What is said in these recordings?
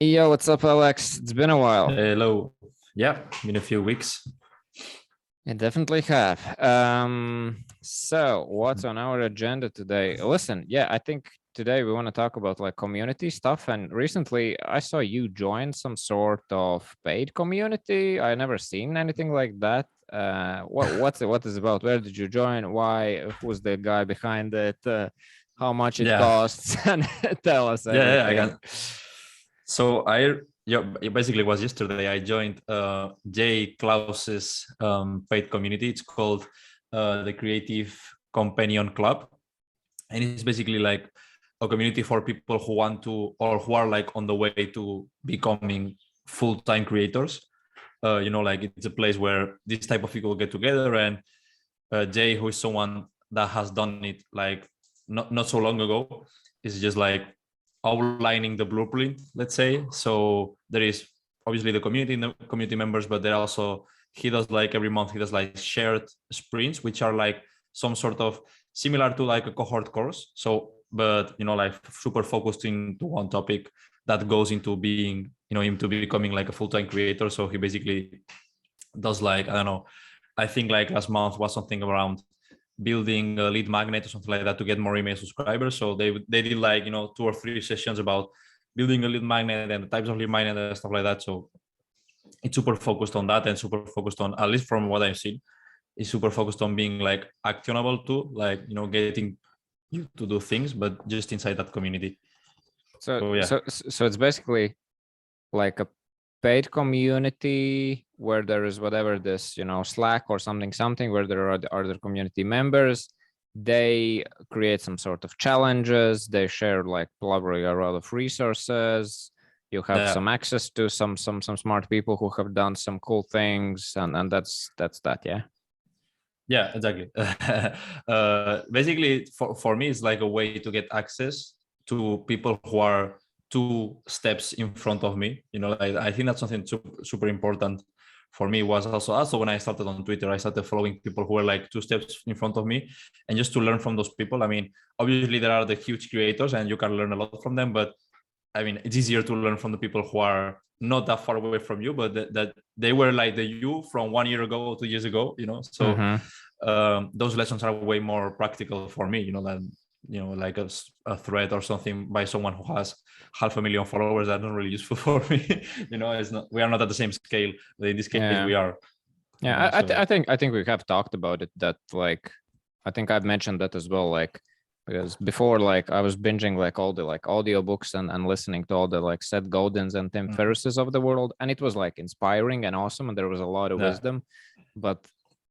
Yo, what's up, Alex? It's been a while. Hello. Yeah, been a few weeks. I definitely have. So what's on our agenda today? Listen, yeah, I think today we want to talk about like community stuff. And recently I saw you join some sort of paid community. I never seen anything like that. What is about? Where did you join? Why? Who's the guy behind it? How much it Yeah, costs? And tell us yeah, I everything. can. So I yeah, it basically was yesterday. I joined Jay Klaus's paid community. It's called the Creative Companion Club, and it's basically like a community for people who want to or who are like on the way to becoming full-time creators. Like it's a place where this type of people get together, and Jay, who is someone that has done it like not so long ago, is just like outlining the blueprint, let's say. So there is obviously the community members, but there also he does like every month he does like shared sprints, which are like some sort of similar to like a cohort course. So, but like super focused into one topic that goes into being into becoming like a full-time creator. So he basically does like, I don't know, I think like last month was something around building a lead magnet or something like that to get more email subscribers. So they did like 2 or 3 sessions about building a lead magnet and the types of lead magnet and stuff like that. So it's super focused on that and super focused on, at least from what I've seen, it's super focused on being like actionable too, like getting you to do things, but just inside that community. So So yeah. so it's basically like a paid community where there is whatever this, Slack or something where there are the other community members. They create some sort of challenges. They share like probably a lot of resources. You have some access to some smart people who have done some cool things, and that's that. Yeah. Yeah, exactly. Basically, for me, it's like a way to get access to people who are 2 steps in front of me. Like, I think that's something super important for me. Was also when I started on Twitter, I started following people who were like 2 steps in front of me, and just to learn from those people. I mean, obviously there are the huge creators, and you can learn a lot from them. But I mean, it's easier to learn from the people who are not that far away from you, but that they were like the you from 1 year ago, 2 years ago. So those lessons are way more practical for me, than like a thread or something by someone who has 500,000 followers. That's not really useful for me. It's not. We are not at the same scale. But in this case, we are. Yeah, I think we have talked about it. That like, I think I've mentioned that as well. Like, because before, like, I was binging like all the like audiobooks and listening to all the like Seth Godins and Tim Ferrisses of the world, and it was like inspiring and awesome, and there was a lot of wisdom. But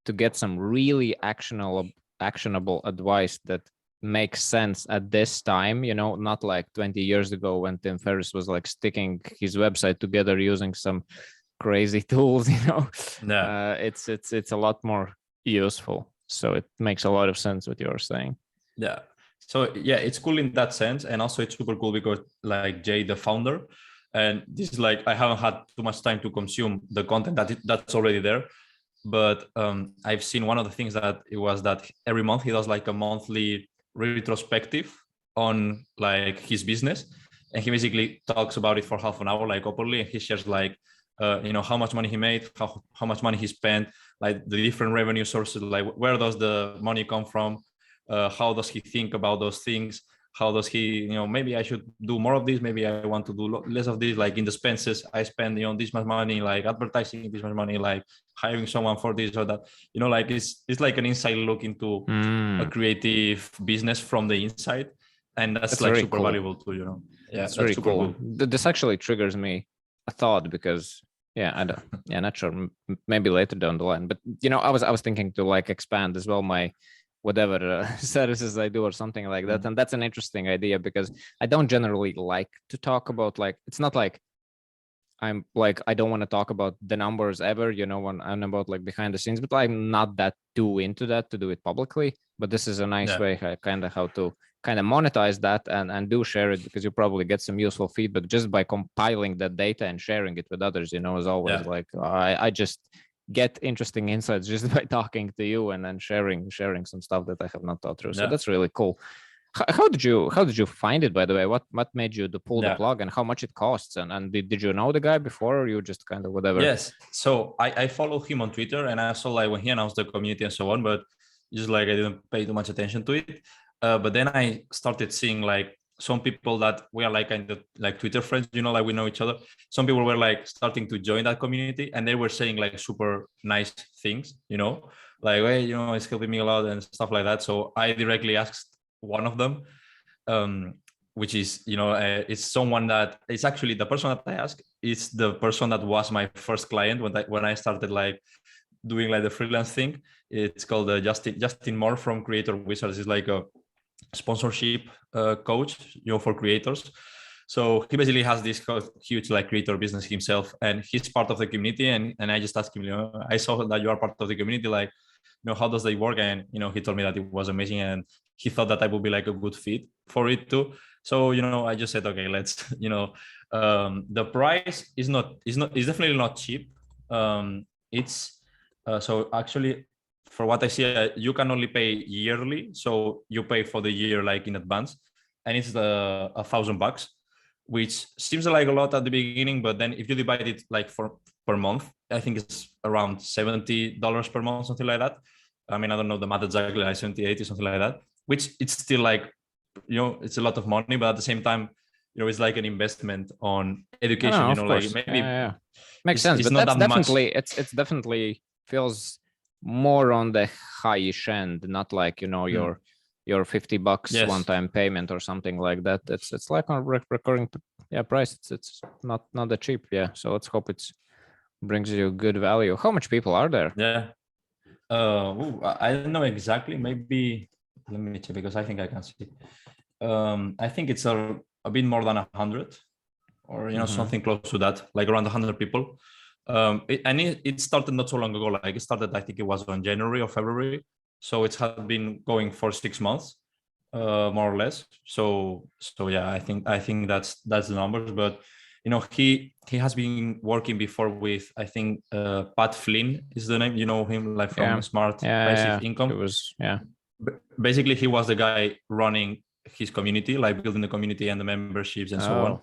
to get some really actionable advice that makes sense at this time, not like 20 years ago when Tim Ferriss was like sticking his website together using some crazy tools, it's a lot more useful. So it makes a lot of sense what you're saying. Yeah. So yeah, it's cool in that sense, and also it's super cool because like Jay, the founder, and this is like I haven't had too much time to consume the content that's already there, but I've seen one of the things that it was that every month he does like a monthly retrospective on like his business, and he basically talks about it for half an hour like openly, and he shares like how much money he made, how much money he spent, like the different revenue sources, like where does the money come from, how does he think about those things, how does he maybe I should do more of this, maybe I want to do less of this, like in the expenses I spend this much money, like advertising this much money, like hiring someone for this or that, like it's like an inside look into a creative business from the inside, and that's like super cool. Valuable too, yeah, that's very cool. This actually triggers me a thought, because not sure, maybe later down the line, but I was thinking to like expand as well my whatever services I do or something like that. And that's an interesting idea, because I don't generally like to talk about, like, it's not like I'm like, I don't want to talk about the numbers ever, when I'm about like behind the scenes, but I'm not that too into that to do it publicly. But this is a nice way how to monetize that and do share it, because you probably get some useful feedback just by compiling that data and sharing it with others, as always. Like I just get interesting insights just by talking to you and then sharing some stuff that I have not thought through. So that's really cool. How did you find it, by the way? What made you to pull the Yeah. plug, and how much it costs? And did you know the guy before, or you just kind of whatever? Yes. So I follow him on Twitter, and I saw like when he announced the community and so on, but just like I didn't pay too much attention to it. But then I started seeing like some people that we are like kind of like Twitter friends, like we know each other. Some people were like starting to join that community, and they were saying like super nice things, like, hey, it's helping me a lot and stuff like that. So I directly asked one of them, which is, it's someone that it's actually the person that I asked is the person that was my first client when I started like doing like the freelance thing. It's called Justin Moore from Creator Wizards. Is like a sponsorship coach, for creators. So he basically has this huge like creator business himself, and he's part of the community. And I just asked him, I saw that you are part of the community, like, how does that work? And he told me that it was amazing, and he thought that I would be like a good fit for it too. So I just said, okay, let's the price is definitely not cheap. It's so actually, for what I see, you can only pay yearly, so you pay for the year like in advance, and it's $1,000, which seems like a lot at the beginning, but then if you divide it like per month, I think it's around $70 per month, something like that. I mean, I don't know the math exactly, like 70, 80, something like that, which it's still like, it's a lot of money, but at the same time, it's like an investment on education, of course. like maybe makes sense, it's but not that's that much. definitely it's definitely feels more on the high-ish end, not like your $50 Yes. one-time payment or something like that. It's like a recurring price. It's not that cheap. So let's hope it brings you good value. How much people are there? Yeah. I don't know exactly. Maybe let me check, because I think I can see. I think it's a bit more than 100, or something close to that, like around 100 people. It started not so long ago. Like it started, I think it was on January or February. So it had been going for 6 months, more or less. So yeah, I think that's the numbers. But he has been working before with, I think, Pat Flynn is the name. You know him, like from Smart Passive Income. It was Basically, he was the guy running his community, like building the community and the memberships and so on,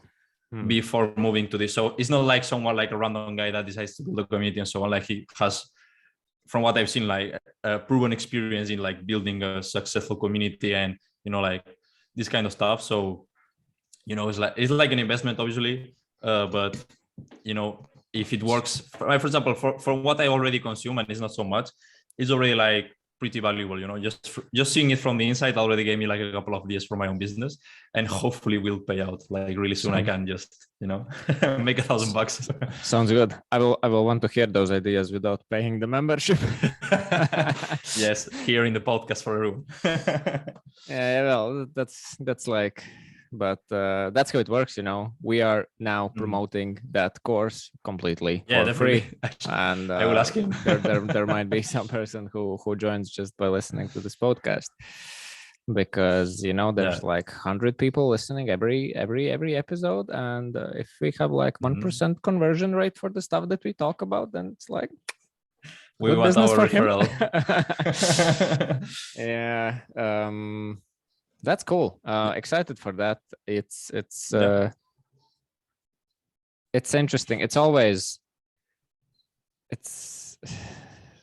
before moving to this. So it's not like someone like a random guy that decides to build a community and so on. Like he has, from what I've seen, like a proven experience in like building a successful community and like this kind of stuff. So it's like an investment, obviously, but if it works, for example, for what I already consume, and it's not so much, it's already like pretty valuable. Just seeing it from the inside already gave me like a couple of ideas for my own business, and hopefully will pay out like really soon. I can just make $1,000. Sounds good. I will want to hear those ideas without paying the membership. Yes, here in the podcast for a room. Well, that's like, but that's how it works. We are now promoting that course completely for free, and I will ask him. there might be some person who joins just by listening to this podcast, because there's like 100 people listening every episode, and if we have like 1% conversion rate for the stuff that we talk about, then it's like we want our referral. That's cool. Excited for that. It's interesting. It's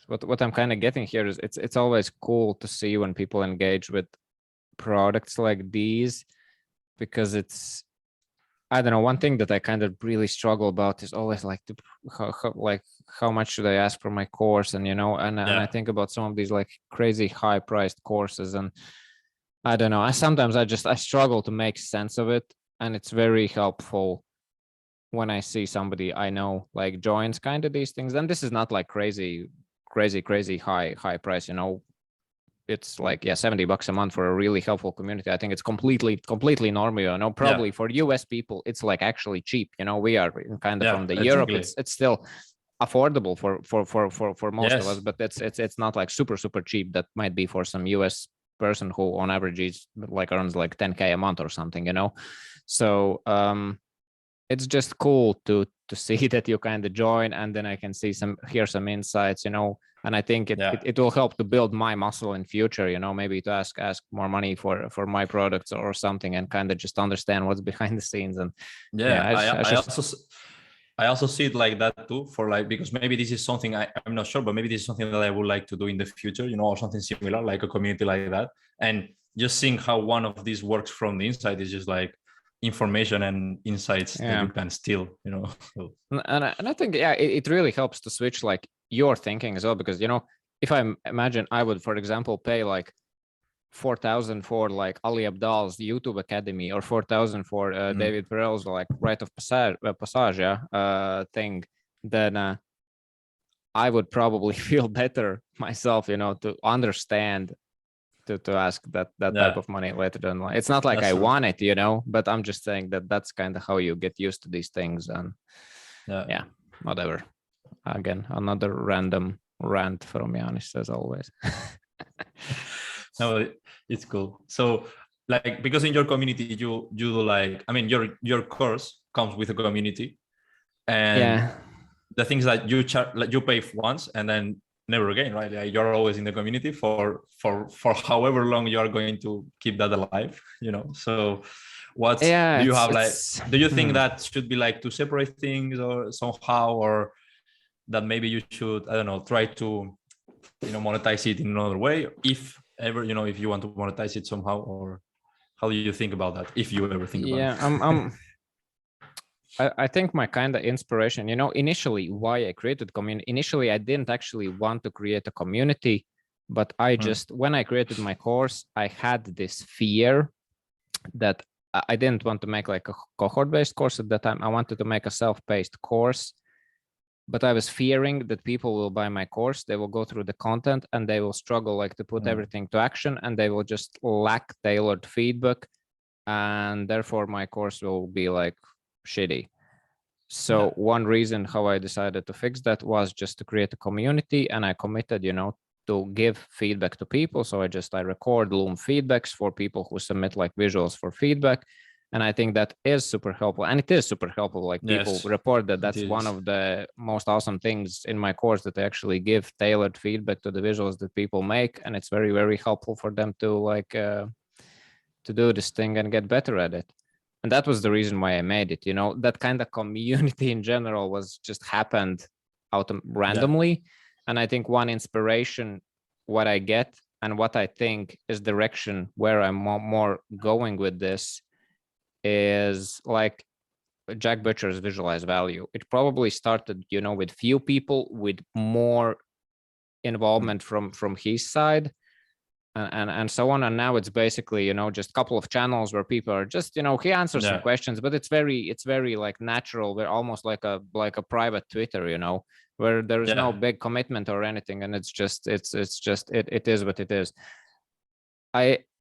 what I'm kind of getting here is it's always cool to see when people engage with products like these, because it's, I don't know, one thing that I kind of really struggle about is always like how much should I ask for my course, and and I think about some of these like crazy high priced courses, and I don't know, I struggle to make sense of it. And it's very helpful when I see somebody I know like joins kind of these things. And this is not like crazy high price, it's like $70 a month for a really helpful community. I think it's completely normal. Probably for US people it's like actually cheap. We are kind of from the Europe. It's still affordable for most of us, but it's not like super cheap. That might be for some US person who on average is like earns like 10K a month or something. So it's just cool to see that you kind of join, and then I can hear some insights, and I think it will help to build my muscle in future, maybe to ask more money for my products or something, and kind of just understand what's behind the scenes. And I also see it like that too, for like, because maybe this is something I'm not sure, but maybe this is something that I would like to do in the future, or something similar, like a community like that. And just seeing how one of these works from the inside is just like information and insights that you can steal, And I think, it really helps to switch like your thinking as well, because, if I imagine I would, for example, pay like 4,000 for like Ali Abdal's YouTube Academy, or 4,000 for David Perel's like Rite of Passage thing, then I would probably feel better myself, to understand to ask that type of money later down the line. It's not like I want it, but I'm just saying that that's kind of how you get used to these things. And whatever. Again, another random rant from Yanis, as always. No, it's cool. So like, because in your community you do like, I mean, your course comes with a community, and the things that you charge, like, you pay once and then never again, right? Like, you're always in the community for however long you are going to keep that alive, So do you have like, do you think that should be like two separate things, or somehow, or that maybe you should, I don't know, try to monetize it in another way, if ever, if you want to monetize it somehow? Or how do you think about that, if you ever think about it? I think my kind of inspiration, initially why I created community, initially I didn't actually want to create a community, but I just, when I created my course, I had this fear that I didn't want to make like a cohort-based course at that time. I wanted to make a self-paced course, but I was fearing that people will buy my course, they will go through the content, and they will struggle like to put everything to action, and they will just lack tailored feedback, and therefore my course will be like shitty. So one reason how I decided to fix that was just to create a community, and I committed, to give feedback to people. So I record Loom feedbacks for people who submit like visuals for feedback. And I think that is super helpful, and it is super helpful. Like, people report that that's one of the most awesome things in my course, that I actually give tailored feedback to the visuals that people make. And it's very, very helpful for them to like, to do this thing and get better at it. And that was the reason why I made it, that kind of community in general was just happened out randomly. And I think one inspiration, what I get and what I think is direction where I'm more going with this, is like Jack Butcher's Visualize Value. It probably started, with few people, with more involvement from his side, and so on. And now it's basically, just a couple of channels where people are just, he answers some questions, but it's very like natural. We're almost like a private Twitter, where there is no big commitment or anything, and it's just it is what it is.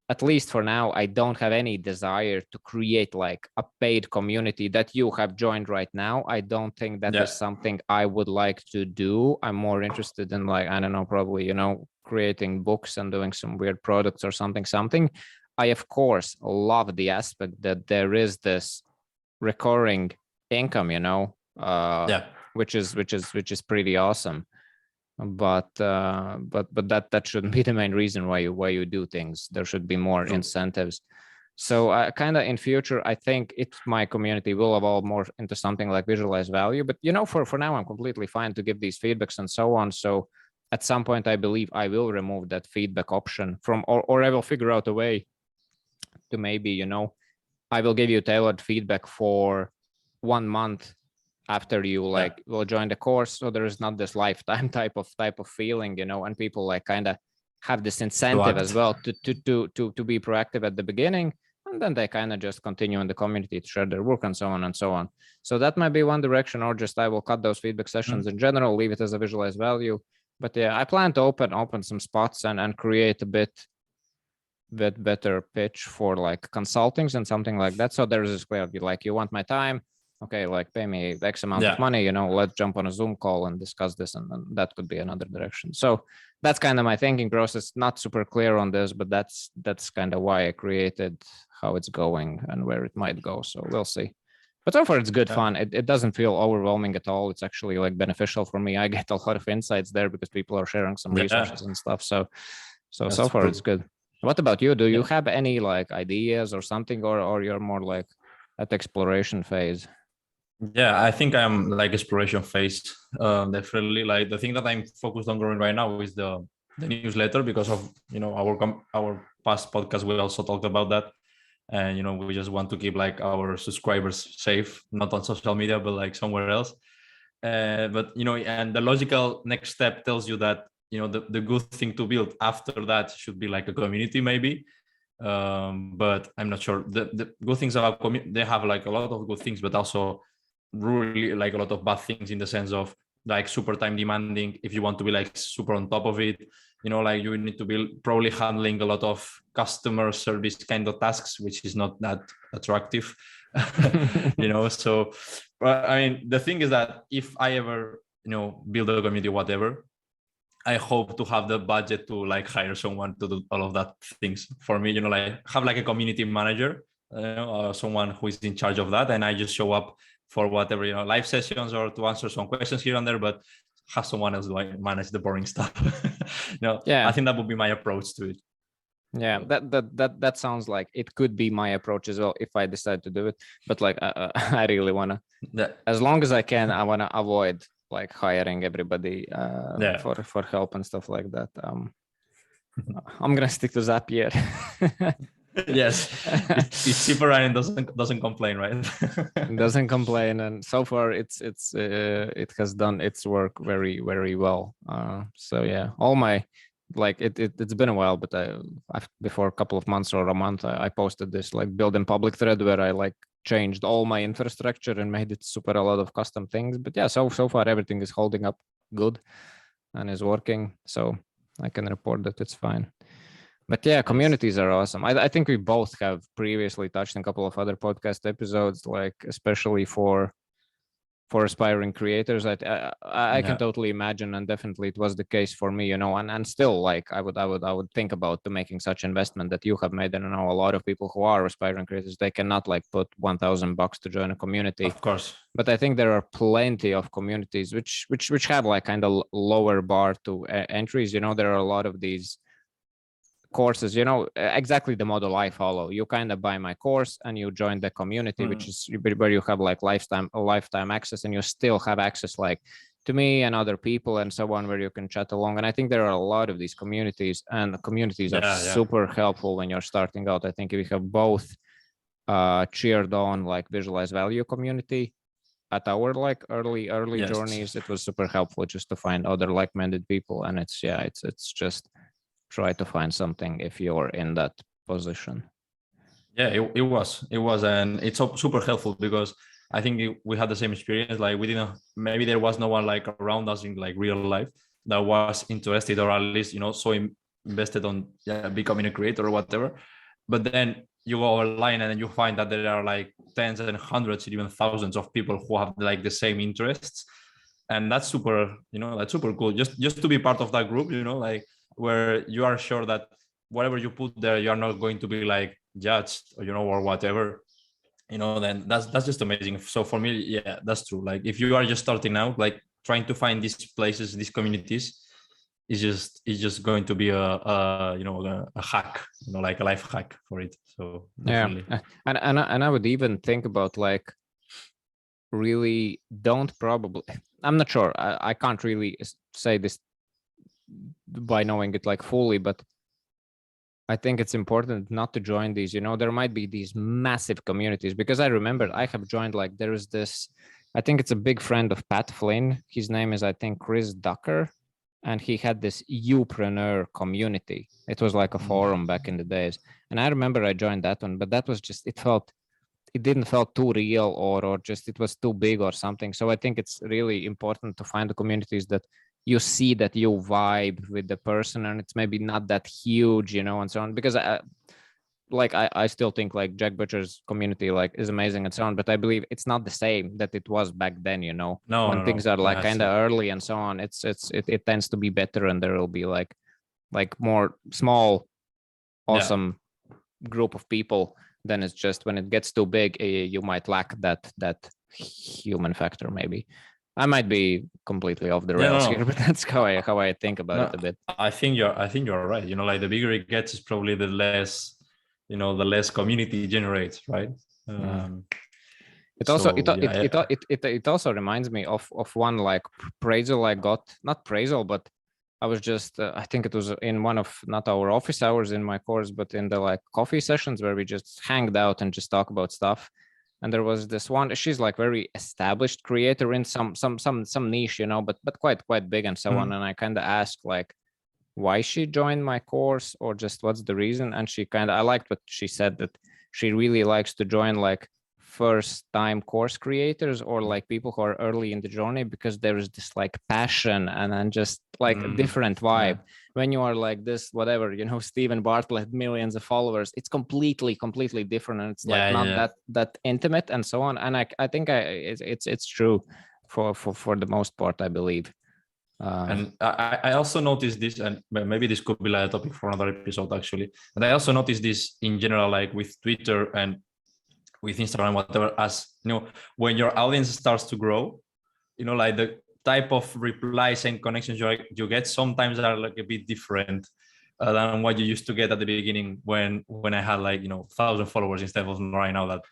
At least for now, I don't have any desire to create like a paid community that you have joined right now. I don't think that is something I would like to do. I'm more interested in like, I don't know, probably, creating books and doing some weird products or something. I, of course, love the aspect that there is this recurring income, which is pretty awesome. But that shouldn't be the main reason why you do things. There should be more incentives. So kind of in future, I think my community will evolve more into something like Visualize Value. But for now, I'm completely fine to give these feedbacks and so on. So at some point, I believe I will remove that feedback option or I will figure out a way to maybe, I will give you tailored feedback for 1 month after you will join the course. So there is not this lifetime type of feeling, and people like kind of have this incentive as well to be proactive at the beginning, and then they kind of just continue in the community to share their work and so on and so on. So that might be one direction, or just I will cut those feedback sessions in general, leave it as a Visualize Value. But I plan to open some spots and create a bit better pitch for like consultings and something like that. So there is this clarity, like, you want my time, okay, like pay me X amount of money, let's jump on a Zoom call and discuss this, and that could be another direction. So that's kind of my thinking process. Not super clear on this, but that's kind of why I created, how it's going and where it might go. So we'll see. But so far it's good Yeah. fun. It doesn't feel overwhelming at all. It's actually like beneficial for me. I get a lot of insights there because people are sharing some Yeah. resources and stuff. So That's so far true. it's good. What about you? Do you Yeah. have any like ideas or something, or you're more like at exploration phase? Yeah, I think I'm like exploration phase. Definitely, like the thing that I'm focused on growing right now is the newsletter, because of our past podcast. We also talked about that, and we just want to keep like our subscribers safe, not on social media, but like somewhere else. But and the logical next step tells you that the good thing to build after that should be like a community, maybe. But I'm not sure. The good things about they have like a lot of good things, but also really like a lot of bad things, in the sense of like super time demanding. If you want to be like super on top of it, like you need to be probably handling a lot of customer service kind of tasks, which is not that attractive. So I mean, the thing is that if I ever build a community, whatever, I hope to have the budget to like hire someone to do all of that things for me. Like have like a community manager, someone who is in charge of that, and I just show up for whatever, live sessions, or to answer some questions here and there, but have someone else like manage the boring stuff. Yeah. I think that would be my approach to it. Yeah, that sounds like it could be my approach as well if I decide to do it. But like I really wanna, as long as I can, I wanna avoid like hiring everybody for help and stuff like that. I'm gonna stick to Zapier. Yes, it's cheaper and it doesn't complain, right? Doesn't complain, and so far it has done its work very, very well. So yeah, all my like it's been a while, but before a couple of months or a month, I posted this like build in public thread where I like changed all my infrastructure and made it super a lot of custom things. But yeah, so far everything is holding up good and is working, so I can report that it's fine. But yeah, communities are awesome. I think we both have previously touched on a couple of other podcast episodes, like especially for aspiring creators. I can totally imagine, and definitely it was the case for me, and still like I would think about to making such investment that you have made. And I know a lot of people who are aspiring creators, they cannot like put $1,000 to join a community. Of course. But I think there are plenty of communities which have like kind of lower bar to entries. There are a lot of these courses, exactly the model I follow. You kind of buy my course and you join the community, which is where you have like lifetime access, and you still have access like to me and other people and so on, where you can chat along. And I think there are a lot of these communities, and the communities are super helpful when you're starting out. I think we have both cheered on like Visualize Value community at our like early journeys. It was super helpful just to find other like-minded people, and it's just try to find something if you're in that position. Yeah, it was, and it's super helpful, because I think we had the same experience. Like we didn't, maybe there was no one like around us in like real life that was interested, or at least so invested on becoming a creator or whatever. But then you go online and then you find that there are like tens and hundreds, even thousands of people who have like the same interests, and that's super, that's super cool. Just to be part of that group, like where you are sure that whatever you put there, you are not going to be like judged, or or whatever, then that's just amazing. So for me, yeah, that's true. Like if you are just starting out, like trying to find these places, these communities, is just going to be a hack, like a life hack for it. So definitely. Yeah, and I would even think about like really don't probably, I'm not sure, I can't really say this by knowing it like fully, but I think it's important not to join these. There might be these massive communities, because I remember I have joined like there is this, I think it's a big friend of Pat Flynn. His name is, I think, Chris Ducker, and he had this Upreneur community. It was like a forum back in the days, and I remember I joined that one, but that was just, it didn't felt too real, or just it was too big or something. So I think it's really important to find the communities that you see that you vibe with the person, and it's maybe not that huge, and so on. Because I still think like Jack Butcher's community like is amazing and so on, but I believe it's not the same that it was back then. When things are like kind of early and so on, it tends to be better, and there will be like more small, awesome group of people then it's just when it gets too big, you might lack that human factor. Maybe I might be completely off the Yeah, rails no. here, but that's how I think about No, it a bit. I think you're right. Like the bigger it gets, is probably the less, the less community generates, right? It also So, yeah, it also reminds me of one like appraisal I got, not appraisal, but I was just I think it was in one of not our office hours in my course, but in the like coffee sessions where we just hanged out and just talk about stuff. And there was this one, she's like very established creator in some niche, but quite big and so on. And I kind of asked like why she joined my course or just what's the reason. And I liked what she said, that she really likes to join like first time course creators or like people who are early in the journey, because there is this like passion and then just like a different vibe. When you are like this, whatever, Stephen Bartlett, millions of followers, it's completely different, and it's like not that intimate and so on. And I think it's true for the most part, I believe. And I also noticed this, and maybe this could be like a topic for another episode actually. And I also noticed this in general, like with Twitter and with Instagram, whatever, as when your audience starts to grow, like the type of replies and connections you get sometimes are like a bit different than what you used to get at the beginning when I had like 1,000 followers instead of right now that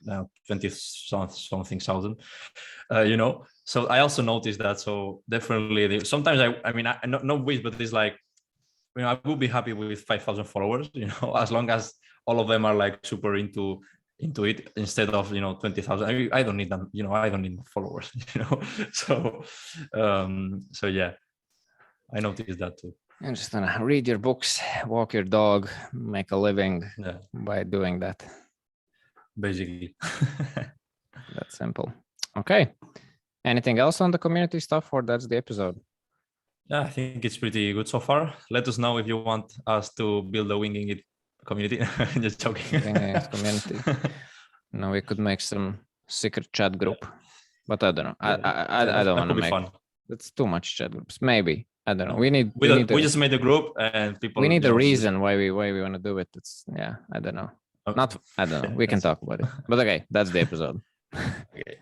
20 something thousand. So I also noticed that. So definitely, sometimes I mean, no wish, but it's like, I would be happy with 5,000 followers, as long as all of them are like super into it, instead of 20,000. I don't need them, I don't need followers, so yeah, I noticed that too. And just read your books, walk your dog, make a living by doing that. Basically. That's simple. Okay. Anything else on the community stuff, or that's the episode? Yeah, I think it's pretty good so far. Let us know if you want us to build a Winging It community. Just joking. Winging It community. No, we could make some secret chat group, but I don't know. I don't want to make. Fun. It's too much chat groups. Maybe. I don't know. We just made a group and people. We need a reason why we want to do it. It's I don't know. I don't know. We can talk about it. But okay, that's the episode. Okay.